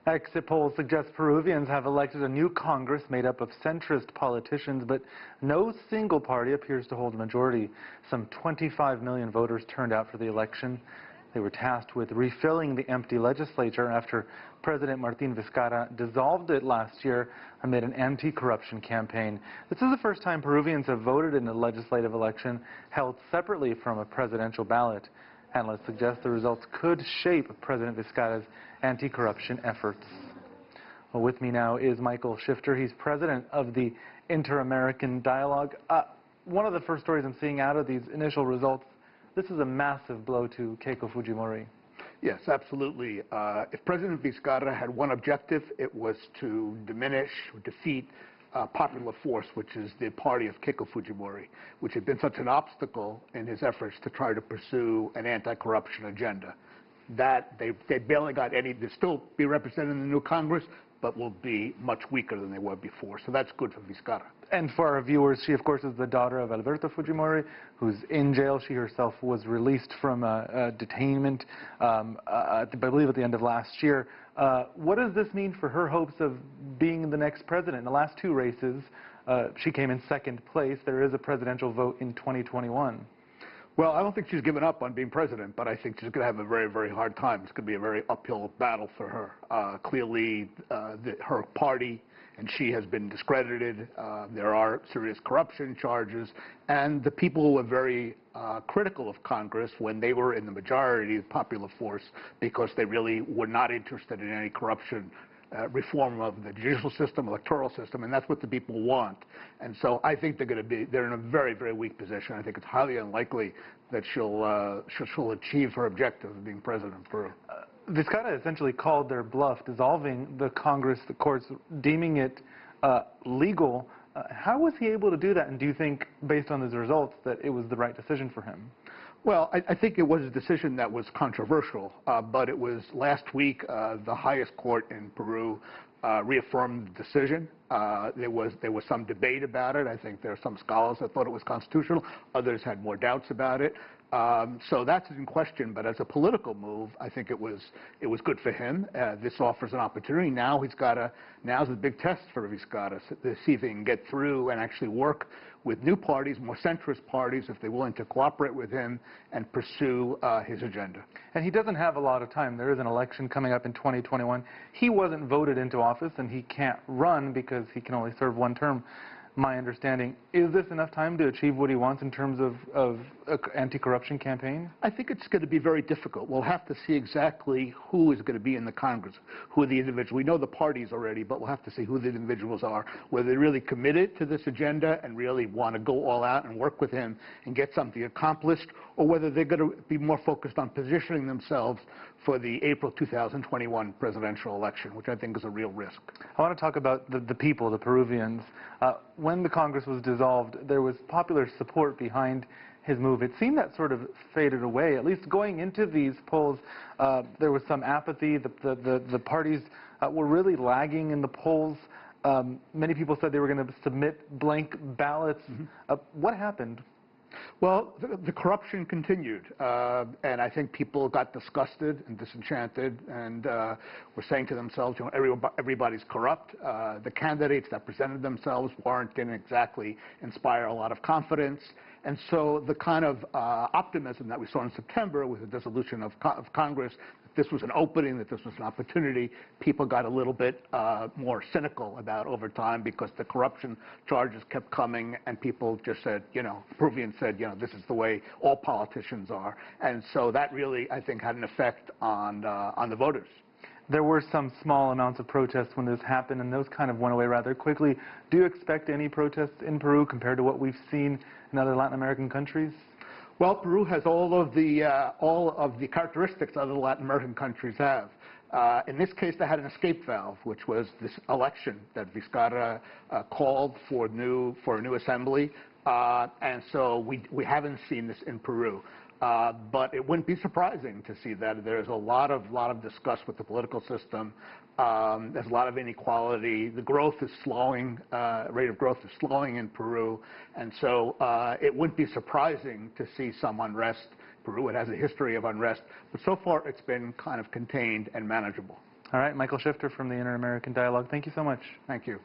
Exit polls suggest Peruvians have elected a new Congress made up of centrist politicians, but no single party appears to hold a majority. Some 25 million voters turned out for the election. They were tasked with refilling the empty legislature after President Martin Vizcarra dissolved it last year amid an anti-corruption campaign. This is the first time Peruvians have voted in a legislative election held separately from a presidential ballot. Analysts suggest the results could shape President Vizcarra's anti-corruption efforts. Well, with me now is Michael Shifter. He's president of the Inter-American Dialogue. One of the first stories I'm seeing out of these initial results, this is a massive blow to Keiko Fujimori. Yes, absolutely. If President Vizcarra had one objective, it was to diminish, defeat Popular Force, which is the party of Keiko Fujimori, which had been such an obstacle in his efforts to try to pursue an anti-corruption agenda. That they barely got any, they'll still be represented in the new Congress, but will be much weaker than they were before. So that's good for Vizcarra. And for our viewers, she, of course, is the daughter of Alberto Fujimori, who's in jail. She herself was released from detainment, I believe, at the end of last year. What does this mean for her hopes of being the next president? In the last two races, she came in second place. There is a presidential vote in 2021. Well, I don't think she's given up on being president, but I think she's going to have a very, very hard time. It's going to be a very uphill battle for her. Clearly, her party and she has been discredited. There are serious corruption charges. And the people who were very critical of Congress when they were in the majority, the Popular Force, because they really were not interested in any corruption reform of the judicial system, electoral system, and that's what the people want. And so I think they're in a very, very weak position. I think it's highly unlikely that she'll achieve her objective of being president of Peru. Vizcarra essentially called their bluff, dissolving the Congress, the courts, deeming it legal. How was he able to do that? And do you think, based on those results, that it was the right decision for him? Well, I think it was a decision that was controversial, but it was last week the highest court in Peru reaffirmed the decision. There was some debate about it. I think there are some scholars that thought it was constitutional. Others had more doubts about it. So that's in question. But as a political move, I think it was good for him. This offers an opportunity. Now now's the big test for Vizcarra to see if he can get through and actually work with new parties, more centrist parties, if they're willing to cooperate with him and pursue his agenda. And he doesn't have a lot of time. There is an election coming up in 2021. He wasn't voted into office, and he can't run because he can only serve one term. My understanding, is this enough time to achieve what he wants in terms of an anti-corruption campaign? I think it's going to be very difficult. We'll have to see exactly who is going to be in the Congress, who are the individuals. We know the parties already, but we'll have to see who the individuals are, whether they're really committed to this agenda and really want to go all out and work with him and get something accomplished, or whether they're going to be more focused on positioning themselves for the April 2021 presidential election, which I think is a real risk. I want to talk about the people, the Peruvians. When the Congress was dissolved, there was popular support behind his move. It seemed that sort of faded away. At least going into these polls, there was some apathy. The parties were really lagging in the polls. Many people said they were going to submit blank ballots. What happened? Well, the corruption continued, and I think people got disgusted and disenchanted and were saying to themselves, you know, everybody's corrupt. The candidates that presented themselves didn't exactly inspire a lot of confidence. And so the kind of optimism that we saw in September with the dissolution of Congress, that this was an opening, that this was an opportunity, people got a little bit more cynical about over time because the corruption charges kept coming and people just said, you know, Peruvians said, you know, this is the way all politicians are. And so that really, I think, had an effect on the voters. There were some small amounts of protests when this happened, and those kind of went away rather quickly. Do you expect any protests in Peru compared to what we've seen in other Latin American countries? Well, Peru has all of the characteristics other Latin American countries have. In this case, they had an escape valve, which was this election that Vizcarra called for a new assembly, and so we haven't seen this in Peru. But it wouldn't be surprising to see that there's a lot of disgust with the political system. There's a lot of inequality. The growth is slowing. Rate of growth is slowing in Peru, and so it wouldn't be surprising to see some unrest. Peru, it has a history of unrest, but so far it's been kind of contained and manageable. All right, Michael Shifter from the Inter-American Dialogue. Thank you so much. Thank you.